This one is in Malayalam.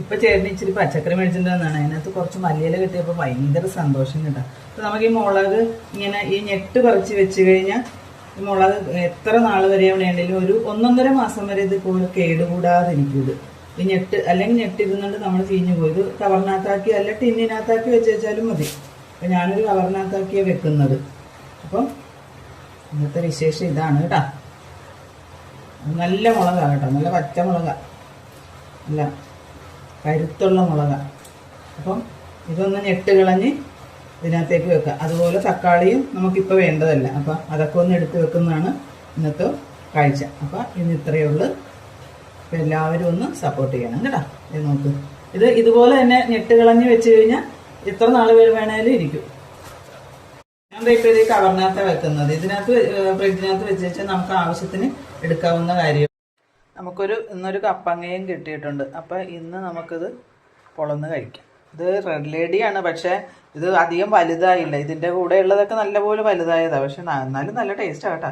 ഇപ്പൊ ചേട്ടന് ഇച്ചിരി പച്ചക്കറി മേടിച്ചിട്ടുണ്ടെന്നാണ്. അതിനകത്ത് കുറച്ച് മല്ലിയില കിട്ടിയപ്പോൾ ഭയങ്കര സന്തോഷം കേട്ടോ. അപ്പൊ നമുക്ക് ഈ മുളക് ഇങ്ങനെ ഈ ഞെട്ട് പറിച്ച് വെച്ച് കഴിഞ്ഞാൽ ഈ മുളക് എത്ര നാൾ വരെ വേണമെങ്കിലും ഒരു 1.5 മാസം വരെ ഇത് കേടുകൂടാതിരിക്കും. ഇത് ഈ ഞെട്ട് അല്ലെങ്കിൽ ഞെട്ടിരുന്നുകൊണ്ട് നമ്മൾ ചീഞ്ഞു പോയി. ഇത് കവറിനകത്താക്കി അല്ല ടിന്നിനകത്താക്കി വെച്ച് വെച്ചാലും മതി. അപ്പൊ ഞാനൊരു കവറിനകത്താക്കിയാണ് വെക്കുന്നത്. അപ്പം ഇന്നത്തെ വിശേഷം ഇതാണ് കേട്ടോ. നല്ല മുളകാണ് കേട്ടോ, നല്ല പച്ചമുളകാണ്, നല്ല കരുത്തുള്ള മുളകാണ്. അപ്പം ഇതൊന്ന് ഞെട്ട് കളഞ്ഞ് ഇതിനകത്തേക്ക് വെക്കുക. അതുപോലെ തക്കാളിയും നമുക്കിപ്പോൾ വേണ്ടതല്ല. അപ്പം അതൊക്കെ ഒന്ന് എടുത്ത് വെക്കുന്നതാണ് ഇന്നത്തെ കാഴ്ച. അപ്പം ഇന്ന് ഇത്രയേ ഉള്ളൂ. അപ്പം എല്ലാവരും ഒന്ന് സപ്പോർട്ട് ചെയ്യണം കേട്ടോ. ഇത് നോക്ക്, ഇത് ഇതുപോലെ തന്നെ ഞെട്ട് കളഞ്ഞ് വെച്ച് കഴിഞ്ഞാൽ എത്ര നാൾ വേണേലും ഇരിക്കും. ഞാൻ ഇപ്പോൾ ഇത് കവറിനകത്താണ് വെക്കുന്നത്. ഇതിനകത്ത് ഫ്രിഡ്ജിനകത്ത് വെച്ച് വെച്ചാൽ നമുക്ക് ആവശ്യത്തിന് എടുക്കാവുന്ന കാര്യം. ഇന്നൊരു കപ്പങ്ങയും കിട്ടിയിട്ടുണ്ട്. അപ്പം ഇന്ന് നമുക്കിത് പൊളന്ന് കഴിക്കാം. ഇത് റെഡ് ലേഡിയാണ്, പക്ഷേ ഇത് അധികം വലുതായില്ല. ഇതിൻ്റെ കൂടെ ഉള്ളതൊക്കെ നല്ലപോലെ വലുതായതാണ്. പക്ഷെ എന്നാലും നല്ല ടേസ്റ്റാണ് കേട്ടോ.